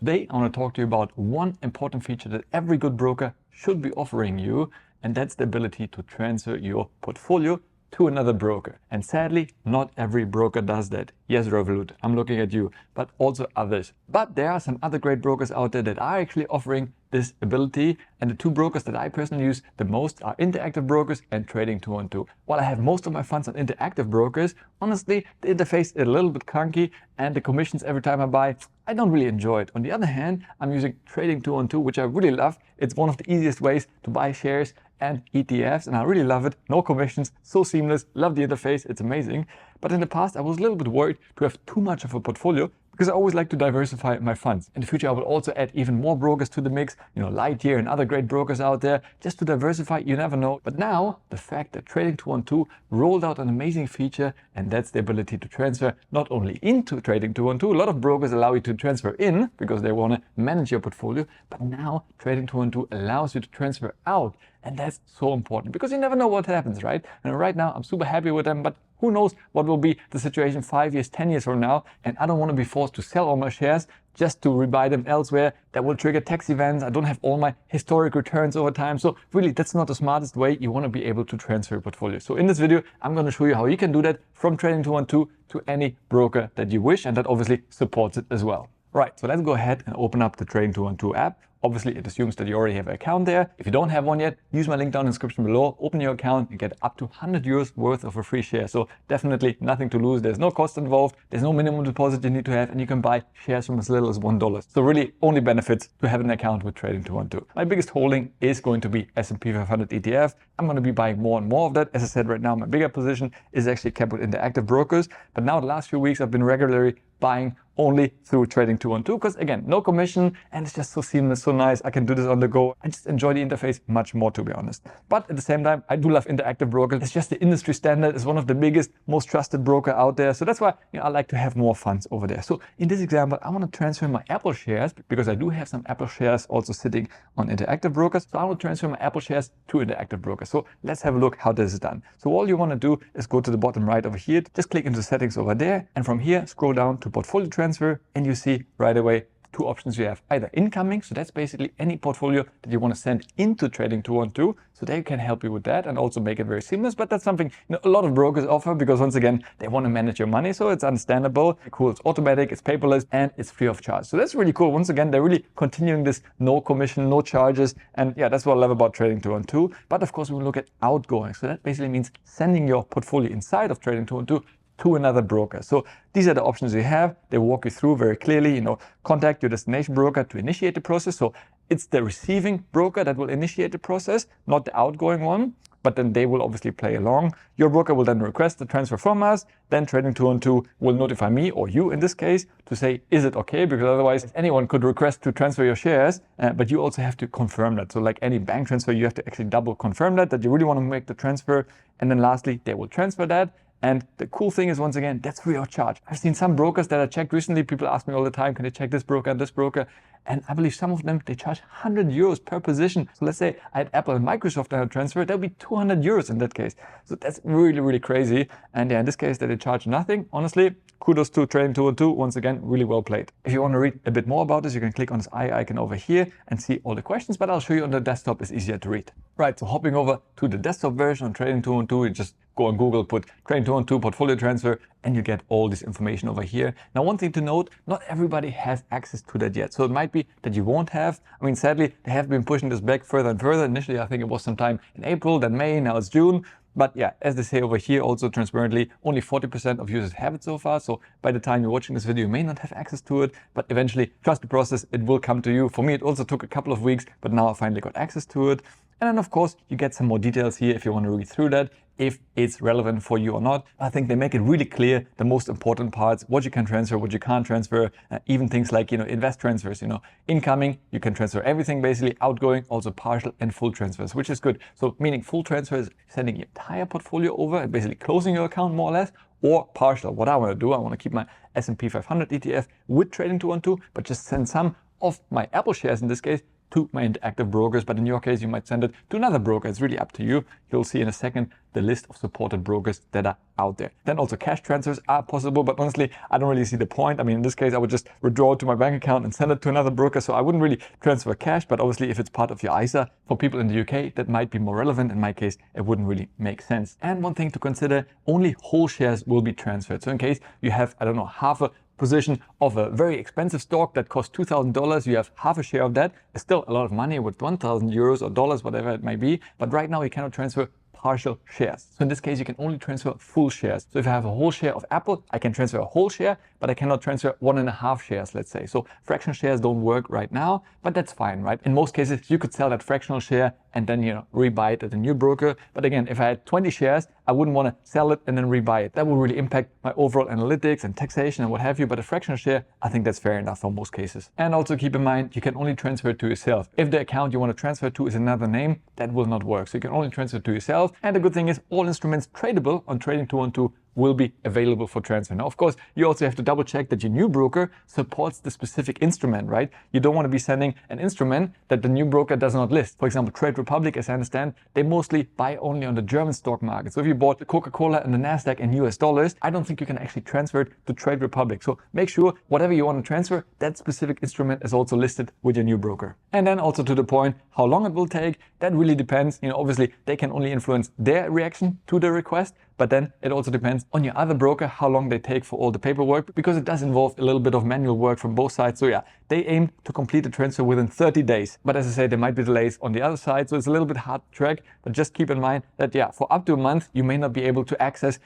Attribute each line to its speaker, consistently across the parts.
Speaker 1: Today, I want to talk to you about one important feature that every good broker should be offering you, and that's the ability to transfer your portfolio to another broker. And sadly, not every broker does that. Yes, Revolut, I'm looking at you, but also others. But there are some other great brokers out there that are actually offering this ability. And the two brokers that I personally use the most are Interactive Brokers and Trading212. While I have most of my funds on Interactive Brokers, honestly, the interface is a little bit clunky and the commissions every time I buy, I don't really enjoy it. On the other hand, I'm using Trading212, which I really love. It's one of the easiest ways to buy shares and ETFs, and I really love it. No commissions, so seamless, love the interface, it's amazing. But in the past, I was a little bit worried to have too much of a portfolio because I always like to diversify my funds. In the future, I will also add even more brokers to the mix, Lightyear and other great brokers out there, just to diversify, you never know. But now, the fact that Trading212 rolled out an amazing feature, and that's the ability to transfer not only into Trading212, a lot of brokers allow you to transfer in because they want to manage your portfolio, but now Trading212 allows you to transfer out. And that's so important because you never know what happens, right? And right now, I'm super happy with them, but who knows what will be the situation 5 years, 10 years from now. And I don't want to be forced to sell all my shares just to rebuy them elsewhere. That will trigger tax events. I don't have all my historic returns over time. So really, that's not the smartest way. You want to be able to transfer your portfolio. So in this video, I'm going to show you how you can do that from Trading212 to any broker that you wish. And that obviously supports it as well. Right, so let's go ahead and open up the Trading212 app. Obviously, it assumes that you already have an account there. If you don't have one yet, use my link down in the description below, open your account and get up to 100 euros worth of a free share. So definitely nothing to lose. There's no cost involved. There's no minimum deposit you need to have, and you can buy shares from as little as $1. So really only benefits to have an account with Trading212. My biggest holding is going to be S&P 500 ETF. I'm going to be buying more and more of that. As I said, right now, my bigger position is actually kept with Interactive Brokers. But now the last few weeks, I've been regularly buying only through Trading212 because again, no commission and it's just so seamless, so nice. I can do this on the go. I just enjoy the interface much more, to be honest. But at the same time, I do love Interactive Brokers. It's just the industry standard. It's one of the biggest, most trusted broker out there. So that's why I like to have more funds over there. So in this example, I want to transfer my Apple shares because I do have some Apple shares also sitting on Interactive Brokers. So I want to transfer my Apple shares to Interactive Brokers. So let's have a look how this is done. So all you want to do is go to the bottom right over here, just click into settings over there. And from here, scroll down to portfolio transfer, and you see right away two options you have. Either incoming, so that's basically any portfolio that you want to send into Trading212, so they can help you with that and also make it very seamless. But that's something a lot of brokers offer because once again, they want to manage your money, so it's understandable. Cool, it's automatic, it's paperless, and it's free of charge. So that's really cool. Once again, they're really continuing this no commission, no charges, and yeah, that's what I love about Trading212. But of course, we look at outgoing, so that basically means sending your portfolio inside of Trading212 to another broker. So these are the options you have. They walk you through very clearly, contact your destination broker to initiate the process. So it's the receiving broker that will initiate the process, not the outgoing one, but then they will obviously play along. Your broker will then request the transfer from us. Then Trading212 will notify me, or you in this case, to say, is it okay? Because otherwise anyone could request to transfer your shares, but you also have to confirm that. So like any bank transfer, you have to actually double confirm that you really want to make the transfer. And then lastly, they will transfer that. And the cool thing is, once again, that's free of charge. I've seen some brokers that I checked recently. People ask me all the time, can I check this broker and this broker? And I believe some of them, they charge 100 euros per position. So let's say I had Apple and Microsoft and I transfer, that'll be 200 euros in that case. So that's really, really crazy. And yeah, in this case, they charge nothing. Honestly, kudos to Trading212. Once again, really well played. If you want to read a bit more about this, you can click on this eye icon over here and see all the questions, but I'll show you on the desktop. It's easier to read. Right, so hopping over to the desktop version on Trading212, you just go on Google, put Trading212 portfolio transfer, and you get all this information over here. Now, one thing to note, not everybody has access to that yet. So it might be that you won't have. I mean, sadly, they have been pushing this back further and further. Initially, I think it was sometime in April, then May, now it's June. But yeah, as they say over here, also transparently, only 40% of users have it so far. So by the time you're watching this video, you may not have access to it, but eventually, trust the process, it will come to you. For me, it also took a couple of weeks, but now I finally got access to it. And then of course, you get some more details here if you want to read through that, if it's relevant for you or not. I think they make it really clear the most important parts, what you can transfer, what you can't transfer, even things like, invest transfers, incoming, you can transfer everything basically, outgoing, also partial and full transfers, which is good. So meaning full transfer is sending your entire portfolio over and basically closing your account more or less, or partial. What I want to do, I want to keep my S&P 500 ETF with Trading212, but just send some of my Apple shares in this case to my Interactive Brokers, but in your case, you might send it to another broker. It's really up to you. You'll see in a second the list of supported brokers that are out there. Then also cash transfers are possible, but honestly, I don't really see the point. I mean, in this case, I would just withdraw it to my bank account and send it to another broker. So I wouldn't really transfer cash, but obviously if it's part of your ISA, for people in the UK, that might be more relevant. In my case, it wouldn't really make sense. And one thing to consider, only whole shares will be transferred. So in case you have, I don't know, half a position of a very expensive stock that costs $2,000, you have half a share of that. It's still a lot of money with 1,000 euros or dollars, whatever it may be. But right now you cannot transfer partial shares. So in this case, you can only transfer full shares. So if I have a whole share of Apple, I can transfer a whole share, but I cannot transfer 1.5 shares, let's say. So fractional shares don't work right now, but that's fine, right? In most cases, you could sell that fractional share and then, rebuy it at a new broker. But again, if I had 20 shares, I wouldn't want to sell it and then rebuy it. That would really impact my overall analytics and taxation and what have you. But a fractional share, I think that's fair enough for most cases. And also keep in mind, you can only transfer it to yourself. If the account you want to transfer to is another name, that will not work. So you can only transfer it to yourself. And the good thing is all instruments tradable on Trading 212 will be available for transfer. Now, of course, you also have to double check that your new broker supports the specific instrument, right? You don't want to be sending an instrument that the new broker does not list. For example, Trade Republic, as I understand, they mostly buy only on the German stock market. So if you bought Coca-Cola and the Nasdaq in US dollars, I don't think you can actually transfer it to Trade Republic. So make sure whatever you want to transfer, that specific instrument is also listed with your new broker. And then also to the point, how long it will take, that really depends. Obviously they can only influence their reaction to the request, but then it also depends on your other broker, how long they take for all the paperwork, because it does involve a little bit of manual work from both sides. So yeah, they aim to complete the transfer within 30 days. But as I say, there might be delays on the other side. So it's a little bit hard to track, but just keep in mind that yeah, for up to a month, you may not be able to access,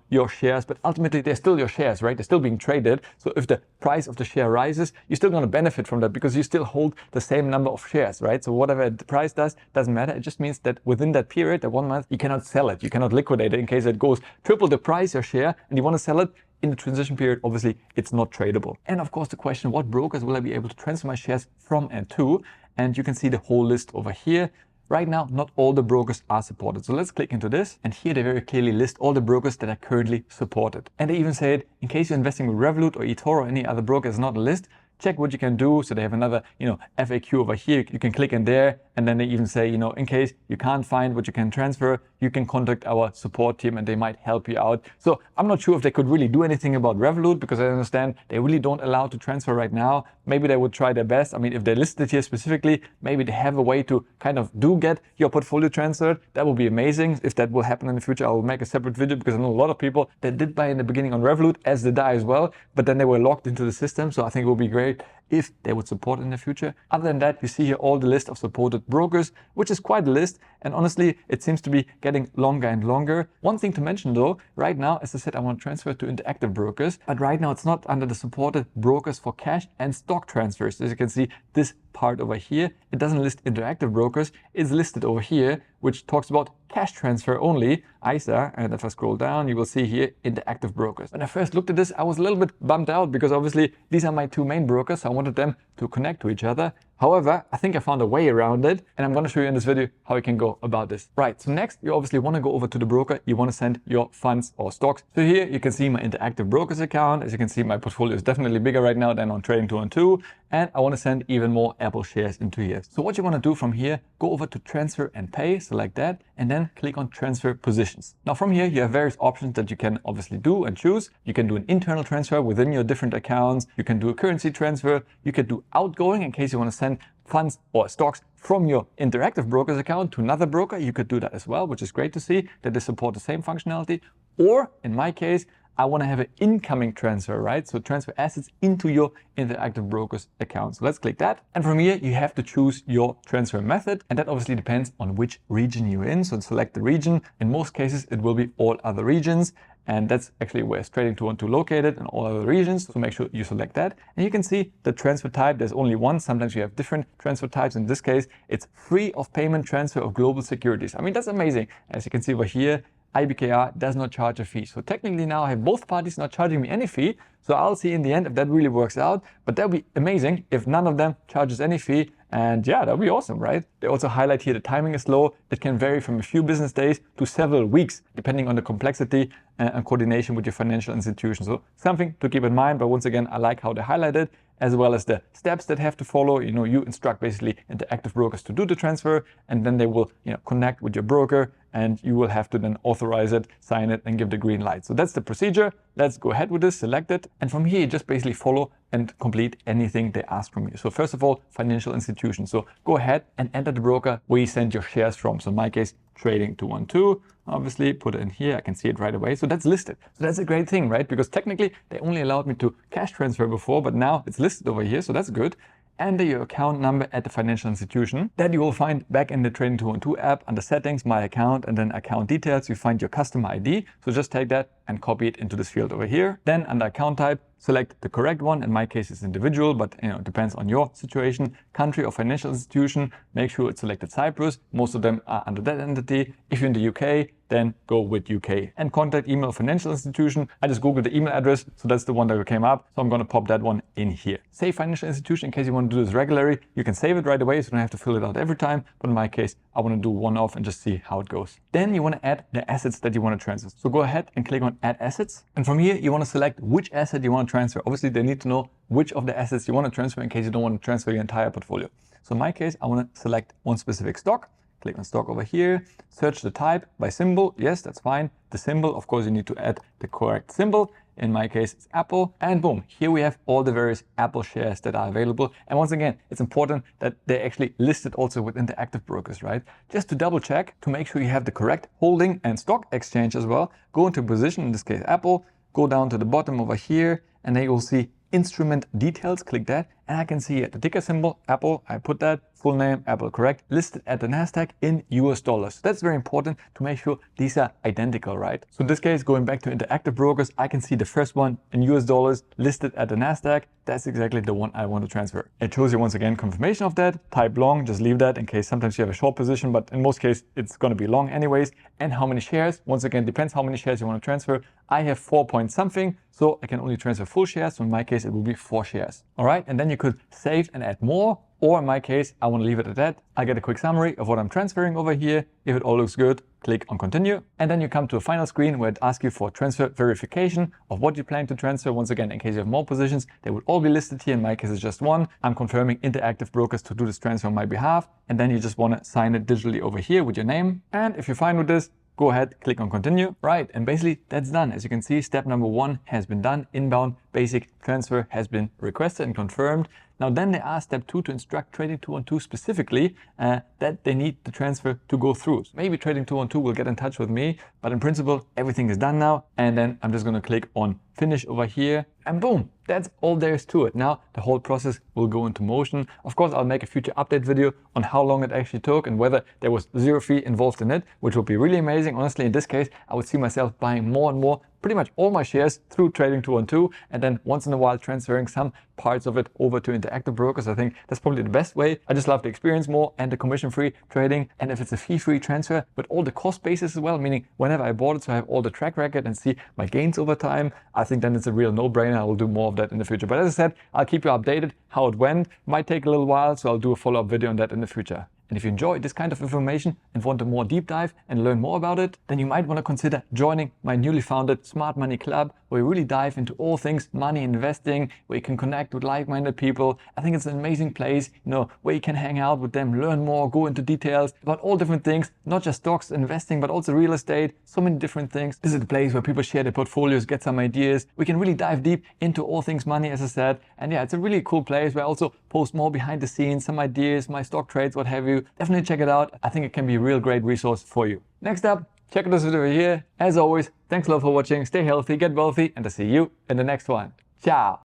Speaker 1: your shares, but ultimately they're still your shares, right? They're still being traded. So if the price of the share rises, you're still going to benefit from that because you still hold the same number of shares, right? So whatever the price does, doesn't matter. It just means that within that period, that 1 month, you cannot sell it. You cannot liquidate it in case it goes triple the price your share and you want to sell it in the transition period. Obviously it's not tradable. And of course the question, what brokers will I be able to transfer my shares from and to? And you can see the whole list over here. Right now, not all the brokers are supported. So let's click into this. And here they very clearly list all the brokers that are currently supported. And they even say it, in case you're investing with Revolut or eToro or any other broker is not a list, check what you can do. So they have another, FAQ over here. You can click in there. And then they even say, in case you can't find what you can transfer, you can contact our support team and they might help you out. So I'm not sure if they could really do anything about Revolut because I understand they really don't allow to transfer right now. Maybe they would try their best. I mean, if they listed here specifically, maybe they have a way to kind of do get your portfolio transferred. That would be amazing. If that will happen in the future, I will make a separate video because I know a lot of people that did buy in the beginning on Revolut, as did I as well, but then they were locked into the system. So I think it would be great if they would support in the future. Other than that, you see here all the list of supported brokers, which is quite a list. And honestly, it seems to be getting longer and longer. One thing to mention though, right now, as I said, I want to transfer to Interactive Brokers, but right now it's not under the supported brokers for cash and stock transfers. As you can see, this part over here, it doesn't list Interactive Brokers. It's listed over here, which talks about cash transfer only, ISA. And if I scroll down, you will see here Interactive Brokers. When I first looked at this, I was a little bit bummed out because obviously these are my two main brokers. So I wanted them to connect to each other. However, I think I found a way around it, and I'm going to show you in this video how you can go about this. Right, so next you obviously want to go over to the broker. You want to send your funds or stocks. So here you can see my Interactive Brokers account. As you can see, my portfolio is definitely bigger right now than on Trading 212, and I want to send even more Apple shares into here. So what you want to do from here, go over to Transfer and Pay, select that, and then click on Transfer Positions. Now from here, you have various options that you can obviously do and choose. You can do an internal transfer within your different accounts. You can do a currency transfer. You can do outgoing in case you want to send funds or stocks from your Interactive Brokers account to another broker. You could do that as well, which is great to see that they support the same functionality. Or in my case, I want to have an incoming transfer, right? So transfer assets into your Interactive Brokers account. So let's click that. And from here, you have to choose your transfer method. And that obviously depends on which region you're in. So select the region. In most cases, it will be all other regions. And that's actually where Trading 212 located in all other regions. So make sure you select that. And you can see the transfer type, there's only one. Sometimes you have different transfer types. In this case, it's free of payment transfer of global securities. I mean, that's amazing. As you can see over here, IBKR does not charge a fee. So technically now I have both parties not charging me any fee. So I'll see in the end if that really works out. But that would be amazing if none of them charges any fee. And yeah, that would be awesome, right? They also highlight here the timing is slow. It can vary from a few business days to several weeks, depending on the complexity and coordination with your financial institution. So something to keep in mind. But once again, I like how they highlight it. as well as the steps that have to follow. You instruct basically Interactive Brokers to do the transfer, and then they will connect with your broker, and you will have to then authorize it, sign it, and give the green light. So that's the procedure. Let's go ahead with this, select it, and from here, just basically follow and complete anything they ask from you. So first of all, financial institution. So go ahead and enter the broker where you send your shares from. So in my case, Trading 212, obviously put it in here. I can see it right away. So that's listed. So that's a great thing, right? Because technically they only allowed me to cash transfer before, but now it's listed over here. So that's good. Enter your account number at the financial institution. That you will find back in the Trading 212 app under settings, my account, and then account details. You find your customer ID. So just take that and copy it into this field over here. Then under account type, select the correct one. In my case, it's individual, but it depends on your situation. Country or financial institution, make sure it's selected Cyprus. Most of them are under that entity. If you're in the UK, then go with UK. And contact email financial institution. I just googled the email address, so that's the one that came up. So I'm gonna pop that one in here. Save financial institution in case you want to do this regularly. You can save it right away, so you don't have to fill it out every time. But in my case, I want to do one off and just see how it goes. Then you want to add the assets that you want to transfer. So go ahead and click on Add Assets. And from here, you want to select which asset you want to transfer. Obviously, they need to know which of the assets you want to transfer in case you don't want to transfer your entire portfolio. So in my case, I want to select one specific stock. Click on stock over here, search the type by symbol. Yes, that's fine. The symbol, of course, you need to add the correct symbol. In my case, it's Apple. And boom, here we have all the various Apple shares that are available. And once again, it's important that they're actually listed also with Interactive Brokers, right? Just to double check, to make sure you have the correct holding and stock exchange as well, go into position, in this case, Apple, go down to the bottom over here, and then you'll see instrument details, click that, and I can see the ticker symbol, Apple, I put that, full name, Apple, correct, listed at the NASDAQ in US dollars. That's very important to make sure these are identical, right? So in this case, going back to Interactive Brokers, I can see the first one in US dollars listed at the NASDAQ. That's exactly the one I want to transfer. It shows you once again confirmation of that. Type long, just leave that in case sometimes you have a short position, but in most cases, it's going to be long anyways. And how many shares? Once again, depends how many shares you want to transfer. I have 4 point something, so I can only transfer full shares. So in my case, it will be 4 shares. All right, and then you could save and add more. Or in my case, I want to leave it at that. I get a quick summary of what I'm transferring over here. If it all looks good, click on continue. And then you come to a final screen where it asks you for transfer verification of what you plan to transfer. Once again, in case you have more positions, they would all be listed here. In my case, it's just one. I'm confirming Interactive Brokers to do this transfer on my behalf. And then you just want to sign it digitally over here with your name. And if you're fine with this, go ahead, click on continue. Right, and basically that's done. As you can see, step number 1 has been done. Inbound basic transfer has been requested and confirmed. Now then they ask step 2 to instruct Trading 212 specifically that they need the transfer to go through. So maybe Trading 212 will get in touch with me, but in principle, everything is done now. And then I'm just going to click on finish over here, and boom, that's all there is to it. Now the whole process will go into motion. Of course, I'll make a future update video on how long it actually took and whether there was zero fee involved in it, which would be really amazing. Honestly, in this case, I would see myself buying more and more, pretty much all my shares through Trading 212, and then once in a while transferring some parts of it over to Interactive Brokers. I think that's probably the best way. I just love the experience more and the commission-free trading. And if it's a fee-free transfer with all the cost basis as well, meaning whenever I bought it, so I have all the track record and see my gains over time, I think then it's a real no-brainer. I will do more of that in the future. But as I said, I'll keep you updated how it went. Might take a little while, so I'll do a follow-up video on that in the future. And if you enjoy this kind of information and want a more deep dive and learn more about it, then you might want to consider joining my newly founded Smart Money Club, where we really dive into all things money investing, where you can connect with like-minded people. I think it's an amazing place, where you can hang out with them, learn more, go into details about all different things, not just stocks, investing, but also real estate, so many different things. This is the place where people share their portfolios, get some ideas. We can really dive deep into all things money, as I said. And yeah, it's a really cool place where I also post more behind the scenes, some ideas, my stock trades, what have you. Definitely check it out. I think it can be a real great resource for you. Next up, check out this video here. As always, thanks a lot for watching. Stay healthy, get wealthy, and I'll see you in the next one. Ciao.